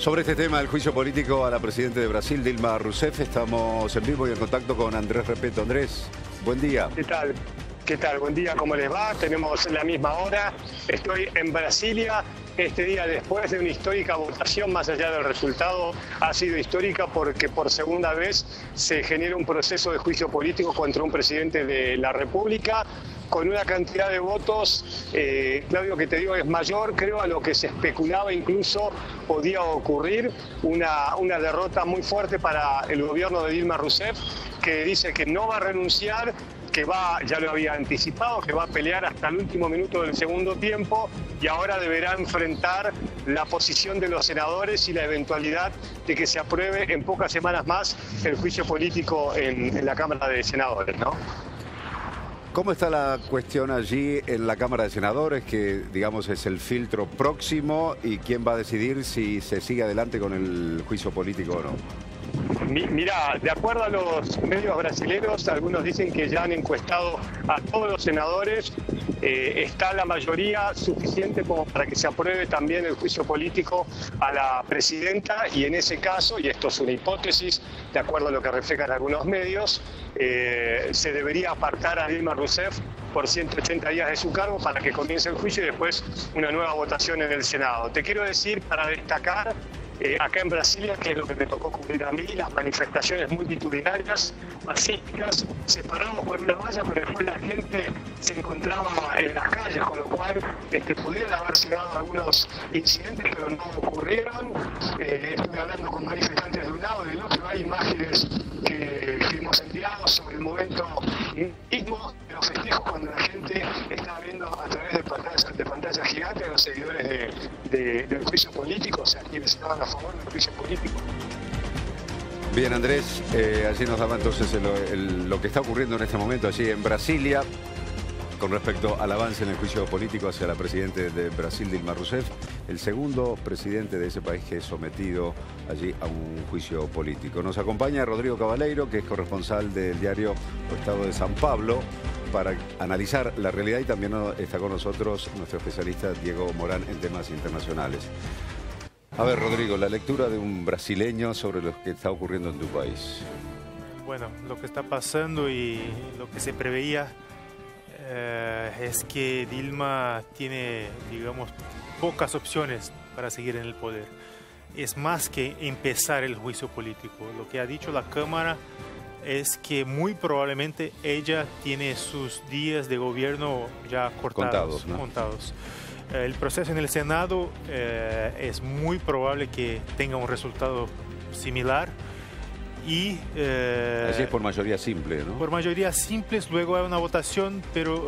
Sobre este tema del juicio político a la presidenta de Brasil, Dilma Rousseff, estamos en vivo y en contacto con Andrés Repeto. Andrés, buen día. ¿Qué tal? ¿Qué tal? Buen día, ¿cómo les va? Tenemos la misma hora. Estoy en Brasilia. Este día, después de una histórica votación, más allá del resultado, ha sido histórica porque por segunda vez se genera un proceso de juicio político contra un presidente de la República, con una cantidad de votos, Claudio, que te digo es mayor, creo, a lo que se especulaba incluso podía ocurrir, una derrota muy fuerte para el gobierno de Dilma Rousseff, que dice que no va a renunciar, que va, ya lo había anticipado, que va a pelear hasta el último minuto del segundo tiempo y ahora deberá enfrentar la posición de los senadores y la eventualidad de que se apruebe en pocas semanas más el juicio político en la Cámara de Senadores, ¿no? ¿Cómo está la cuestión allí en la Cámara de Senadores, que digamos es el filtro próximo, y quién va a decidir si se sigue adelante con el juicio político o no? Mirá, de acuerdo a los medios brasileños, algunos dicen que ya han encuestado a todos los senadores, está la mayoría suficiente como para que se apruebe también el juicio político a la presidenta, y en ese caso, y esto es una hipótesis, de acuerdo a lo que reflejan algunos medios, se debería apartar a Dilma Rousseff por 180 días de su cargo para que comience el juicio y después una nueva votación en el Senado. Te quiero decir, para destacar, acá en Brasilia, que es lo que me tocó cubrir a mí, las manifestaciones multitudinarias, pacíficas, separados por una valla, pero después la gente se encontraba en las calles, con lo cual pudieron haberse dado algunos incidentes, pero no ocurrieron. Estuve hablando con manifestantes de un lado y del otro, hay imágenes que hemos enviado sobre el momento mismo de los festejos, cuando la gente está viendo a través de pantallas gigantes los seguidores del juicio político, o sea, quienes estaban a favor del juicio político. Bien, Andrés, allí nos daba entonces lo que está ocurriendo en este momento allí en Brasilia con respecto al avance en el juicio político hacia la presidenta de Brasil, Dilma Rousseff, el segundo presidente de ese país que es sometido allí a un juicio político. Nos acompaña Rodrigo Cabaleiro, que es corresponsal del diario O Estado de San Pablo, para analizar la realidad, y también está con nosotros nuestro especialista Diego Morán en temas internacionales. A ver, Rodrigo, la lectura de un brasileño sobre lo que está ocurriendo en tu país. Bueno, lo que está pasando y lo que se preveía es que Dilma tiene, digamos, pocas opciones para seguir en el poder. Es más que empezar el juicio político. Lo que ha dicho la Cámara es que muy probablemente ella tiene sus días de gobierno ya contados, ¿no? El proceso en el Senado es muy probable que tenga un resultado similar. Y, así es por mayoría simple, ¿no? Por mayoría simple, luego hay una votación, pero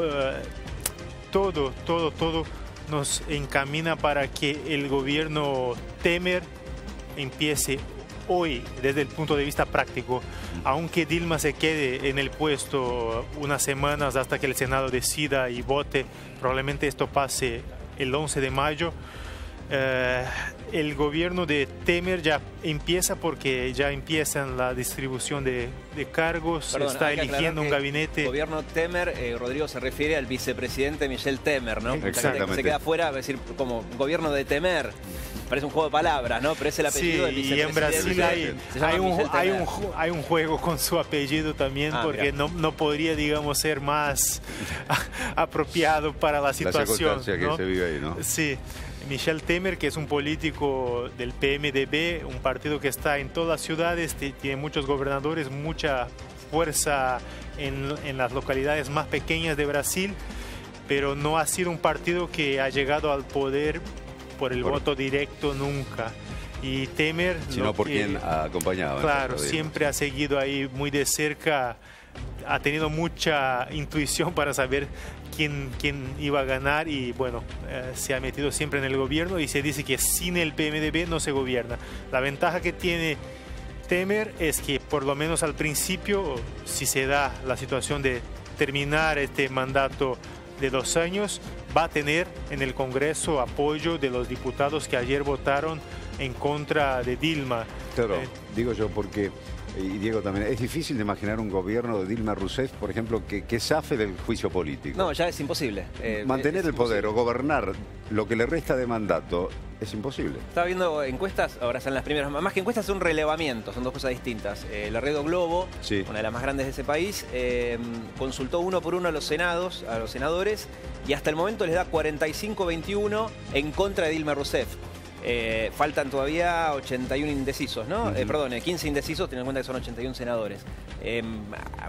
todo nos encamina para que el gobierno Temer empiece hoy, desde el punto de vista práctico. Aunque Dilma se quede en el puesto unas semanas hasta que el Senado decida y vote, probablemente esto pase el 11 de mayo. El gobierno de Temer ya empieza, porque ya empiezan la distribución de cargos. Perdón, está eligiendo un gabinete. El gobierno Temer, Rodrigo, se refiere al vicepresidente Michel Temer, ¿no? Exactamente. Se queda fuera, es decir, como gobierno de Temer. Parece un juego de palabras, ¿no? Pero es el apellido del vicepresidente. Sí, y en Brasil hay un juego con su apellido también, porque no podría, digamos, ser más apropiado para la situación. La circunstancia, ¿no?, que se vive ahí, ¿no? Sí. Michel Temer, que es un político del PMDB, un partido que está en todas las ciudades, tiene muchos gobernadores, mucha fuerza en las localidades más pequeñas de Brasil, pero no ha sido un partido que ha llegado al poder por el voto directo nunca. Y Temer, sino por quien ha acompañado. Claro, siempre ha seguido ahí muy de cerca, ha tenido mucha intuición para saber quién iba a ganar, y bueno, se ha metido siempre en el gobierno, y se dice que sin el PMDB no se gobierna. La ventaja que tiene Temer es que por lo menos al principio, si se da la situación de terminar este mandato de 2 años, va a tener en el Congreso apoyo de los diputados que ayer votaron en contra de Dilma. Claro, digo yo porque y Diego también, es difícil de imaginar un gobierno de Dilma Rousseff, por ejemplo, que zafe del juicio político. No, ya es imposible. Mantener el poder imposible. o gobernar lo que le resta de mandato es imposible. Estaba viendo encuestas, ahora están las primeras, más que encuestas son relevamientos, son dos cosas distintas. La Red Globo, Sí. una de las más grandes de ese país, consultó uno por uno a los senadores, y hasta el momento les da 45-21 en contra de Dilma Rousseff. Faltan todavía 81 indecisos, ¿no? Perdón, 15 indecisos, teniendo en cuenta que son 81 senadores.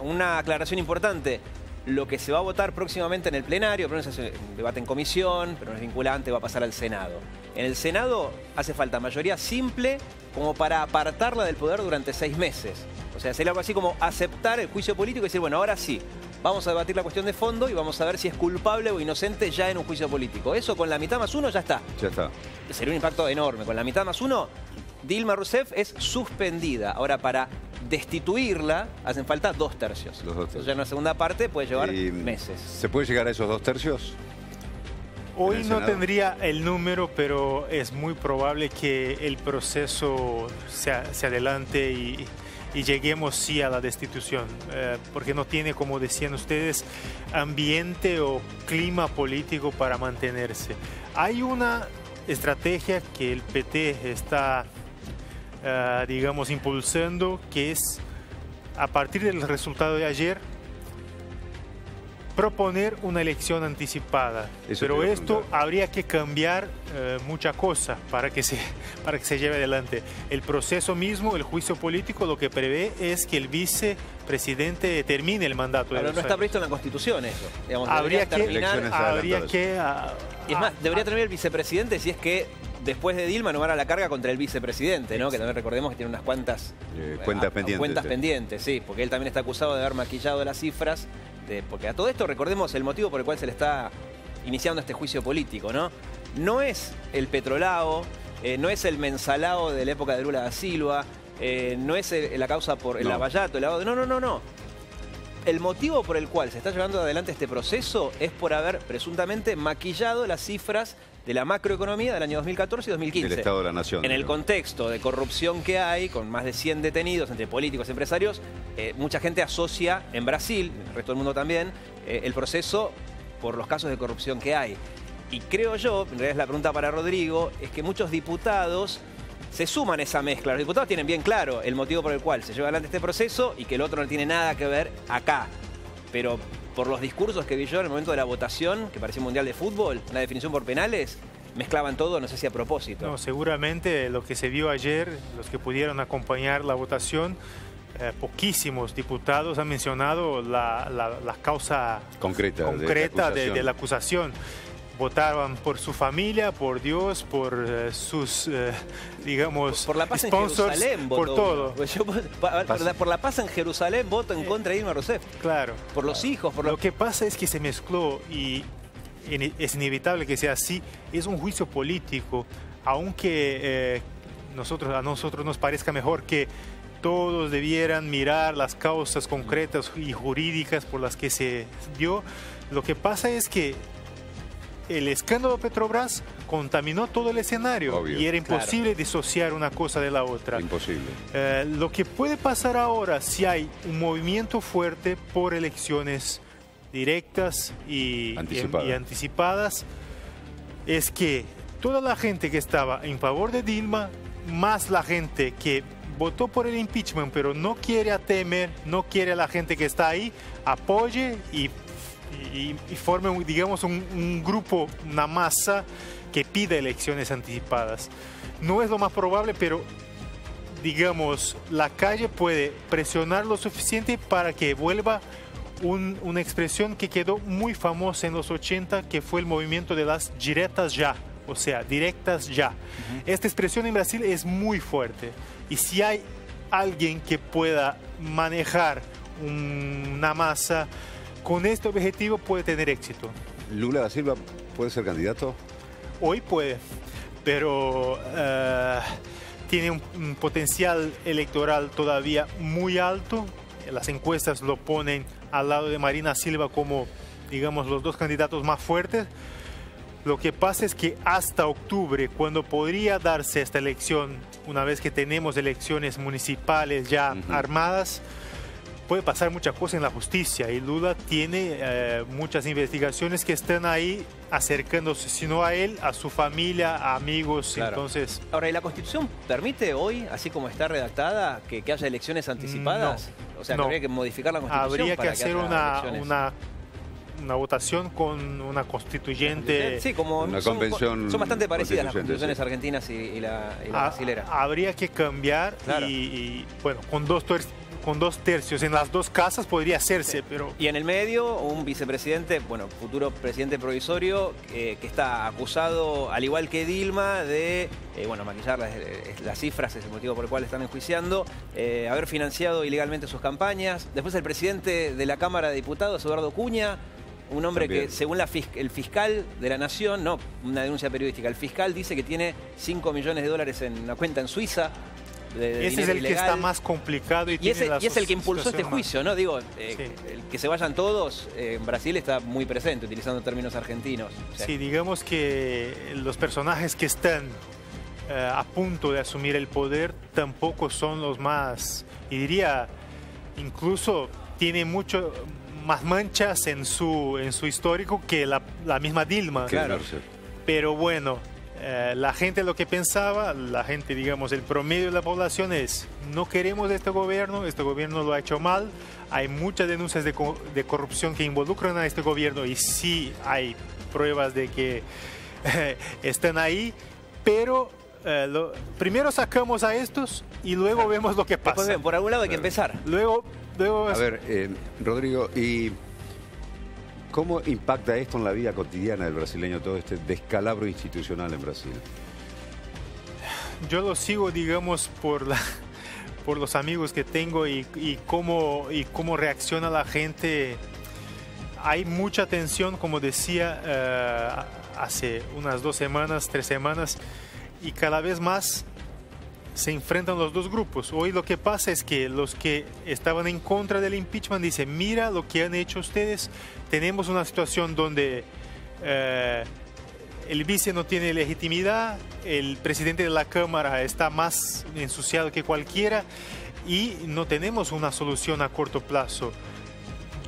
Una aclaración importante. Lo que se va a votar próximamente en el plenario, primero se hace un debate en comisión, pero no es vinculante, va a pasar al Senado. En el Senado hace falta mayoría simple como para apartarla del poder durante 6 meses. O sea, sería algo así como aceptar el juicio político y decir, bueno, ahora sí, vamos a debatir la cuestión de fondo y vamos a ver si es culpable o inocente ya en un juicio político. Eso con la mitad más uno ya está. Ya está. Sería un impacto enorme. Con la mitad más uno, Dilma Rousseff es suspendida. Ahora, para destituirla, hacen falta 2 tercios. Los 2 tercios. Entonces, ya en una segunda parte puede llevar Y, meses. ¿se puede llegar a esos 2 tercios? Hoy ¿En el no Senado? tendría el número, pero es muy probable que el proceso se adelante y lleguemos sí a la destitución, porque no tiene, como decían ustedes, ambiente o clima político para mantenerse. Hay una estrategia que el PT está, digamos, impulsando, que es, a partir del resultado de ayer, proponer una elección anticipada. Eso te Pero iba a esto preguntar. habría que cambiar mucha cosa para que se lleve adelante. El proceso mismo, el juicio político, lo que prevé es que el vicepresidente termine el mandato de Pero 2 no está años. previsto en la Constitución eso. Digamos, Habría debería que, terminar. Elecciones habría adelantadas. que Y es más, debería terminar el vicepresidente si es que después de Dilma no van a la carga contra el vicepresidente, ¿no? Que también recordemos que tiene unas cuantas Cuentas pendientes. Cuentas sí. pendientes, sí, porque él también está acusado de haber maquillado las cifras. Porque a todo esto recordemos el motivo por el cual se le está iniciando este juicio político, ¿no? No es el petrolao, no es el mensalao de la época de Lula da Silva, no es la causa por el No. lavallato, el lavado. No. El motivo por el cual se está llevando adelante este proceso es por haber presuntamente maquillado las cifras de la macroeconomía del año 2014 y 2015. Del Estado de la Nación. En el digamos. contexto de corrupción que hay, con más de 100 detenidos entre políticos y empresarios, mucha gente asocia en Brasil, en el resto del mundo también, el proceso por los casos de corrupción que hay. Y creo yo, en realidad es la pregunta para Rodrigo, es que muchos diputados se suman a esa mezcla. Los diputados tienen bien claro el motivo por el cual se lleva adelante este proceso y que el otro no tiene nada que ver acá. Pero por los discursos que vi yo en el momento de la votación, que parecía un mundial de fútbol, una definición por penales, mezclaban todo, no sé si a propósito. No, seguramente lo que se vio ayer, los que pudieron acompañar la votación, poquísimos diputados han mencionado la causa Concreta de la acusación. Votaban por su familia, por Dios, por sus, digamos, Por la paz en sponsors, Jerusalén por votó todo. uno. Yo, por la paz en Jerusalén voto en contra de Dilma Rousseff. Claro. Por los hijos, por Lo los... que pasa es que se mezcló y es inevitable que sea así. Es un juicio político, aunque a nosotros nos parezca mejor que todos debieran mirar las causas concretas y jurídicas por las que se dio. Lo que pasa es que el escándalo Petrobras contaminó todo el escenario. Obvio. Y era imposible disociar una cosa de la otra. Imposible. Lo que puede pasar ahora, si hay un movimiento fuerte por elecciones directas y anticipadas, es que toda la gente que estaba en favor de Dilma, más la gente que votó por el impeachment, pero no quiere a Temer, no quiere a la gente que está ahí, apoye y forme, digamos, un grupo, una masa que pide elecciones anticipadas. No es lo más probable, pero digamos, la calle puede presionar lo suficiente para que vuelva una expresión que quedó muy famosa en los 80, que fue el movimiento de las diretas ya, o sea, directas ya. Esta expresión en Brasil es muy fuerte, y si hay alguien que pueda manejar una masa con este objetivo, puede tener éxito. ¿Lula da Silva puede ser candidato? Hoy puede, pero tiene un potencial electoral todavía muy alto. Las encuestas lo ponen al lado de Marina Silva como, digamos, los dos candidatos más fuertes. Lo que pasa es que hasta octubre, cuando podría darse esta elección, una vez que tenemos elecciones municipales ya armadas, puede pasar muchas cosas en la justicia y Lula tiene muchas investigaciones que están ahí acercándose, si no a él, a su familia, a amigos. Claro. Entonces, ahora, ¿y la Constitución permite hoy, así como está redactada, que haya elecciones anticipadas? No, o sea, que no. habría que modificar la Constitución. Habría que para hacer haya elecciones. una votación con una constituyente. Sí, como una convención son bastante parecidas las constituyente, constituciones argentinas y la brasilera. Habría que cambiar Claro. y, bueno, con dos tercios en las dos casas podría hacerse, pero... Y en el medio, un vicepresidente, bueno, futuro presidente provisorio, que está acusado, al igual que Dilma, de, maquillar las cifras, es el motivo por el cual están enjuiciando, haber financiado ilegalmente sus campañas. Después el presidente de la Cámara de Diputados, Eduardo Cunha, un hombre También. que, según el fiscal de la Nación, no, una denuncia periodística, el fiscal dice que tiene 5 millones de dólares en una cuenta en Suiza. Ese es el que está más complicado y es el que impulsó este juicio, ¿no? Digo, Sí. el que se vayan todos, en Brasil está muy presente, utilizando términos argentinos. O sea, Sí, digamos que los personajes que están a punto de asumir el poder tampoco son los más, y diría, incluso tiene mucho más manchas en su histórico que la misma Dilma. Claro. Pero bueno, la gente lo que pensaba, la gente, digamos, el promedio de la población es, no queremos este gobierno lo ha hecho mal, hay muchas denuncias de corrupción que involucran a este gobierno y sí hay pruebas de que están ahí, pero primero sacamos a estos y luego vemos lo que pasa. después, por algún lado hay que empezar. Luego A ver, Rodrigo, ¿y cómo impacta esto en la vida cotidiana del brasileño, todo este descalabro institucional en Brasil? yo lo sigo, digamos, por los amigos que tengo y cómo reacciona la gente. Hay mucha tensión, como decía, hace unas 2 semanas, 3 semanas, y cada vez más se enfrentan los dos grupos. Hoy lo que pasa es que los que estaban en contra del impeachment dicen, mira lo que han hecho ustedes, tenemos una situación donde el vice no tiene legitimidad, el presidente de la Cámara está más ensuciado que cualquiera y no tenemos una solución a corto plazo.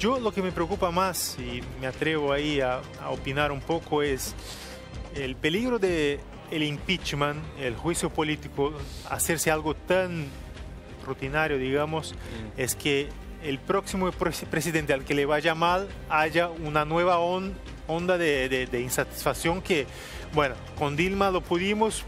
Yo lo que me preocupa más, y me atrevo ahí a opinar un poco, es el peligro de el impeachment, el juicio político, hacerse algo tan rutinario, digamos, es que el próximo presidente al que le vaya mal haya una nueva onda de insatisfacción que, bueno, con Dilma lo pudimos,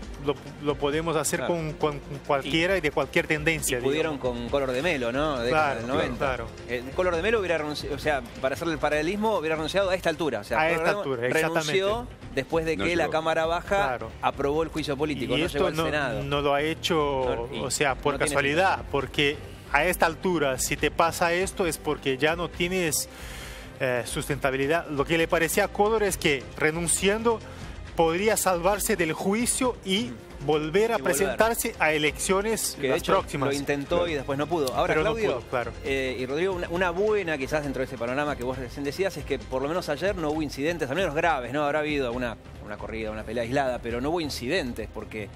lo podemos hacer Claro. con cualquiera y de cualquier tendencia. Y pudieron con Collor de Mello, ¿no? Década del 90. Claro. Collor de Mello hubiera renunciado, o sea, para hacer el paralelismo, hubiera renunciado a esta altura. O sea, A Collor esta de Mello altura, renunció exactamente. después de No que la llegó. Cámara Baja Claro. aprobó el juicio político, Y no llegó esto al Senado. no lo ha hecho, No, y o sea, por no tiene casualidad, porque a esta altura, si te pasa esto, es porque ya no tienes sustentabilidad. Lo que le parecía a Collor es que renunciando podría salvarse del juicio y volver a volver. presentarse a elecciones Que de las hecho próximas. lo intentó Claro. y después no pudo. Ahora, Pero no Claudio, pudo, claro. y Rodrigo, una buena quizás dentro de ese panorama que vos recién decías es que por lo menos ayer no hubo incidentes, al menos graves, ¿no? Habrá habido una corrida, una pelea aislada, pero no hubo incidentes porque,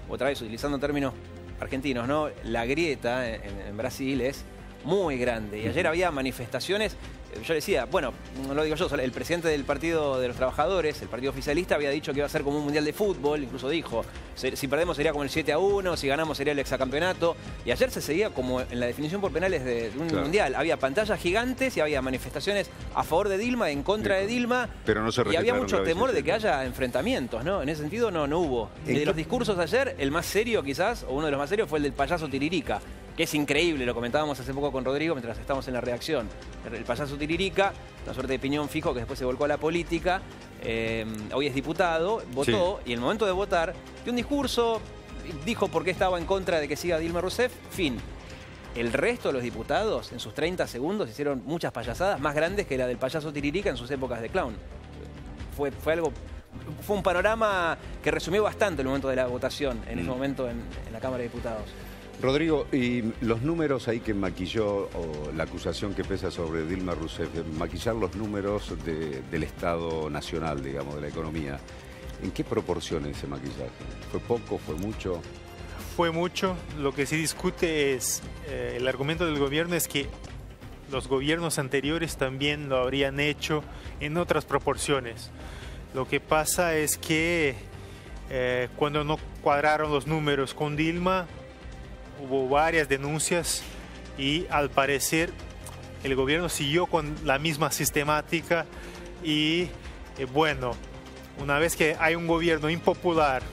otra vez utilizando términos argentinos, ¿no? La grieta en Brasil es muy grande y ayer había manifestaciones. Yo decía, bueno, no lo digo yo, el presidente del Partido de los Trabajadores, el partido oficialista, había dicho que iba a ser como un mundial de fútbol, incluso dijo, si perdemos sería como el 7-1, si ganamos sería el exacampeonato. Y ayer se seguía como en la definición por penales de un Claro. mundial. Había pantallas gigantes y había manifestaciones a favor de Dilma, en contra de Dilma. Pero no se Y había registraron mucho graves temor de que incidentes. haya enfrentamientos, ¿no? En ese sentido no hubo. ¿En De qué- los discursos ayer, el más serio quizás, o uno de los más serios, fue el del payaso Tiririca, que es increíble, lo comentábamos hace poco con Rodrigo mientras estábamos en la reacción. El payaso Tiririca, una suerte de piñón fijo que después se volcó a la política, hoy es diputado, votó, y en el momento de votar, dio un discurso, dijo por qué estaba en contra de que siga Dilma Rousseff, fin. El resto de los diputados, en sus 30 segundos, hicieron muchas payasadas más grandes que la del payaso Tiririca en sus épocas de clown. Fue un panorama que resumió bastante el momento de la votación en ese momento en la Cámara de Diputados. Rodrigo, y los números ahí que maquilló, o la acusación que pesa sobre Dilma Rousseff, de maquillar los números del Estado Nacional, digamos, de la economía, ¿En qué proporciones ese maquillaje? ¿Fue poco? ¿Fue mucho? Fue mucho. Lo que se discute es, el argumento del gobierno es que los gobiernos anteriores también lo habrían hecho en otras proporciones. Lo que pasa es que cuando no cuadraron los números con Dilma, hubo varias denuncias y al parecer el gobierno siguió con la misma sistemática y bueno, una vez que hay un gobierno impopular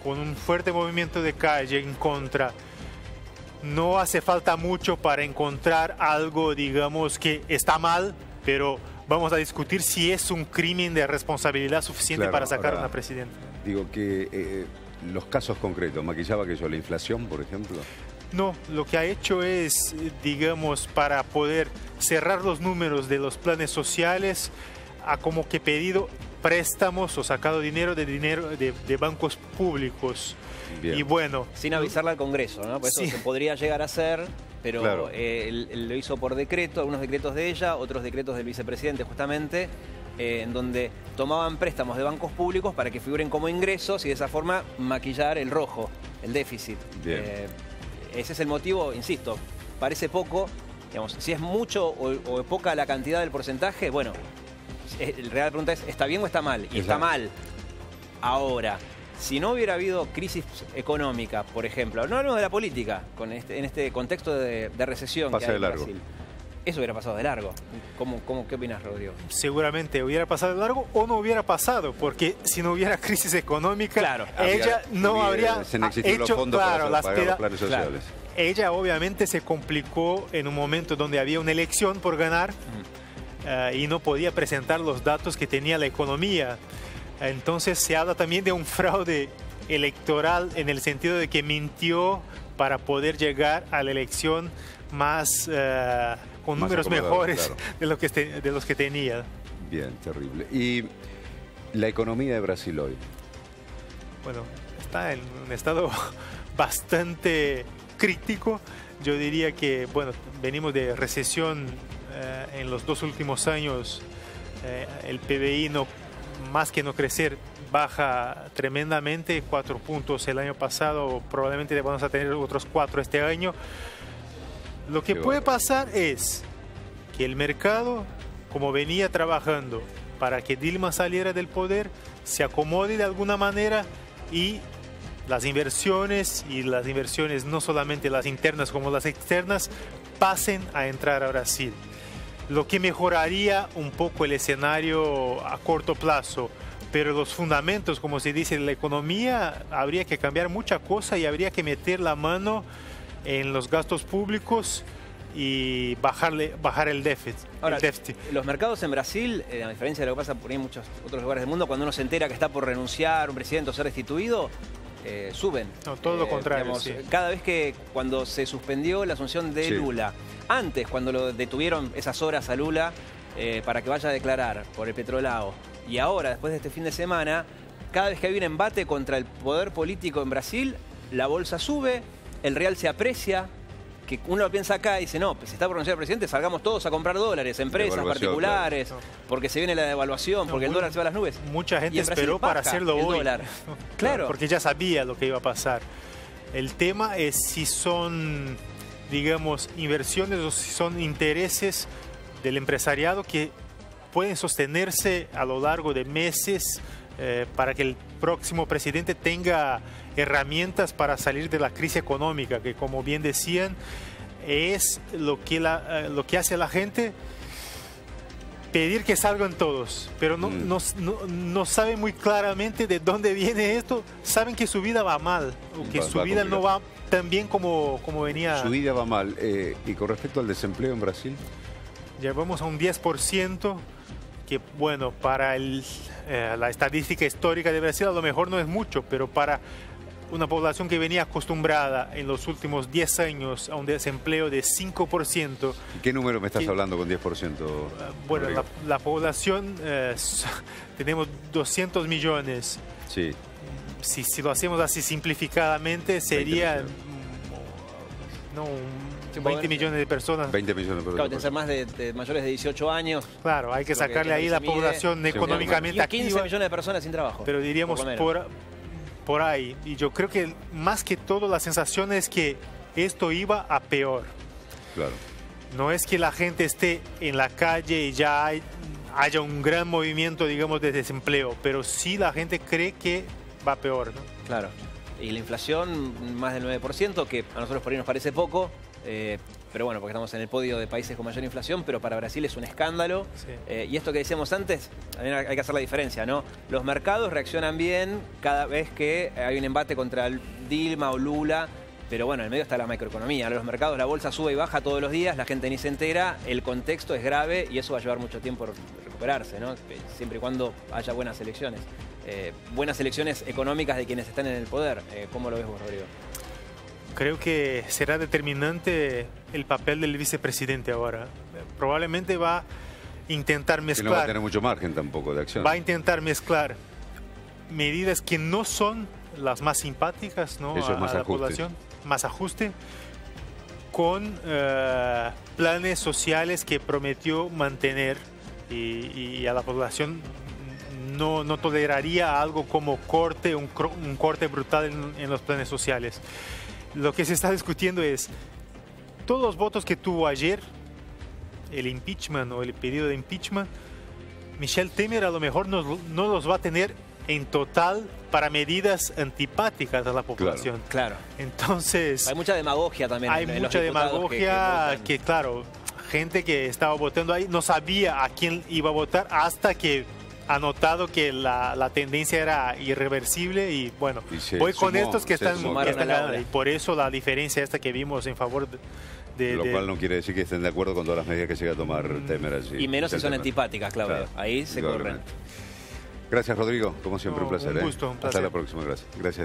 con un fuerte movimiento de calle en contra, no hace falta mucho para encontrar algo, digamos, que está mal, pero vamos a discutir si es un crimen de responsabilidad suficiente, claro, para sacar a una presidenta. Digo que los casos concretos, ¿maquillaba que yo la inflación, por ejemplo? No, lo que ha hecho es, digamos, para poder cerrar los números de los planes sociales, ha como que pedido préstamos o sacado dinero de bancos públicos. Bien. Y bueno, sin avisarle al Congreso, ¿no? Pues sí, eso se podría llegar a hacer, pero claro, él lo hizo por decreto, algunos decretos de ella, otros decretos del vicepresidente justamente, en donde tomaban préstamos de bancos públicos para que figuren como ingresos y de esa forma maquillar el rojo, el déficit. Ese es el motivo, insisto, parece poco, digamos, si es mucho o poca la cantidad del porcentaje, bueno, la real pregunta es, ¿está bien o está mal? Y está mal. Ahora, si no hubiera habido crisis económica, por ejemplo, no hablamos de la política, en este contexto de recesión que hay en Brasil, eso hubiera pasado de largo. ¿Qué opinas, Rodrigo? Seguramente hubiera pasado de largo o no hubiera pasado, porque si no hubiera crisis económica, claro, ella no habría hecho, claro, los planes sociales. Claro. Ella obviamente se complicó en un momento donde había una elección por ganar y no podía presentar los datos que tenía la economía. Entonces se habla también de un fraude electoral en el sentido de que mintió para poder llegar a la elección más con números mejores, claro, de los que tenía. Bien, terrible. ¿Y la economía de Brasil hoy? Bueno, está en un estado bastante crítico. Yo diría que, bueno, venimos de recesión en los 2 últimos años. El PBI más que no crecer, baja tremendamente, 4 puntos el año pasado, probablemente vamos a tener otros 4 este año. Lo que puede pasar es que el mercado, como venía trabajando para que Dilma saliera del poder, se acomode de alguna manera y las inversiones no solamente las internas como las externas, pasen a entrar a Brasil. Lo que mejoraría un poco el escenario a corto plazo, pero los fundamentos, como se dice en la economía, habría que cambiar mucha cosa y habría que meter la mano en los gastos públicos y bajar el déficit. Ahora, los mercados en Brasil, a diferencia de lo que pasa por ahí en muchos otros lugares del mundo, cuando uno se entera que está por renunciar un presidente o ser destituido, suben. No, todo lo contrario. Digamos, sí. Cada vez que cuando se suspendió la asunción de Lula, antes cuando lo detuvieron esas horas a Lula para que vaya a declarar por el Petrolao, y ahora después de este fin de semana, cada vez que hay un embate contra el poder político en Brasil, la bolsa sube, el real se aprecia, que uno lo piensa acá y dice, no, pues si está por renunciar el presidente, salgamos todos a comprar dólares, empresas particulares, claro, porque se viene la devaluación, porque el dólar se va a las nubes. Mucha gente esperó para hacerlo hoy. Claro, porque ya sabía lo que iba a pasar. El tema es si son, digamos, inversiones o si son intereses del empresariado que pueden sostenerse a lo largo de meses para que el próximo presidente tenga herramientas para salir de la crisis económica, que como bien decían, es lo que hace a la gente pedir que salgan todos, pero no saben muy claramente de dónde viene esto. Saben que su vida va mal, o que su vida no va tan bien como venía. Su vida va mal. ¿Y con respecto al desempleo en Brasil? Llevamos a un 10%, que bueno, para la estadística histórica de Brasil a lo mejor no es mucho, pero para una población que venía acostumbrada en los últimos 10 años a un desempleo de 5%. ¿Qué número me estás hablando con 10%? Bueno, la población, tenemos 200 millones. Sí. Si lo hacemos así simplificadamente, sería 20 millones de personas. 20 millones de personas. Claro, tienen que ser más de mayores de 18 años. Claro, hay que sacarle ahí la población económicamente Y 15 activa. millones de personas sin trabajo. Pero diríamos por ahí. Y yo creo que más que todo la sensación es que esto iba a peor. Claro. No es que la gente esté en la calle y ya haya un gran movimiento, digamos, de desempleo, pero sí la gente cree que va peor, ¿no? Claro. Y la inflación, más del 9%, que a nosotros por ahí nos parece poco, pero bueno, porque estamos en el podio de países con mayor inflación, pero para Brasil es un escándalo. Sí. Y esto que decíamos antes, también hay que hacer la diferencia, ¿no? Los mercados reaccionan bien cada vez que hay un embate contra Dilma o Lula, pero bueno, en el medio está la macroeconomía. Los mercados, la bolsa sube y baja todos los días, la gente ni se entera, el contexto es grave y eso va a llevar mucho tiempo recuperarse, ¿no? Siempre y cuando haya buenas elecciones. Buenas elecciones económicas de quienes están en el poder. ¿Cómo lo ves vos, Rodrigo? Creo que será determinante el papel del vicepresidente ahora. Probablemente va a intentar mezclar. Que no va a tener mucho margen tampoco de acción. Va a intentar mezclar medidas que no son las más simpáticas, ¿no? Eso es más a la ajuste. población, más ajuste, con planes sociales que prometió mantener y a la población no toleraría algo como un corte brutal en los planes sociales. Lo que se está discutiendo es todos los votos que tuvo ayer, el impeachment o el pedido de impeachment, Michel Temer a lo mejor no los va a tener en total para medidas antipáticas a la población. Claro. Entonces, hay mucha demagogia también. hay en los mucha diputados demagogia que, claro, gente que estaba votando ahí no sabía a quién iba a votar hasta que ha notado que la tendencia era irreversible y bueno, voy con estos que están ganando. Y por eso la diferencia esta que vimos en favor de... Lo cual no quiere decir que estén de acuerdo con todas las medidas que llega a tomar Temer allí. Y menos si son antipáticas, Claudio. Claro, ahí se corren. Gracias, Rodrigo. Como siempre, un placer. Un gusto, un placer. Hasta la próxima. Gracias. Gracias.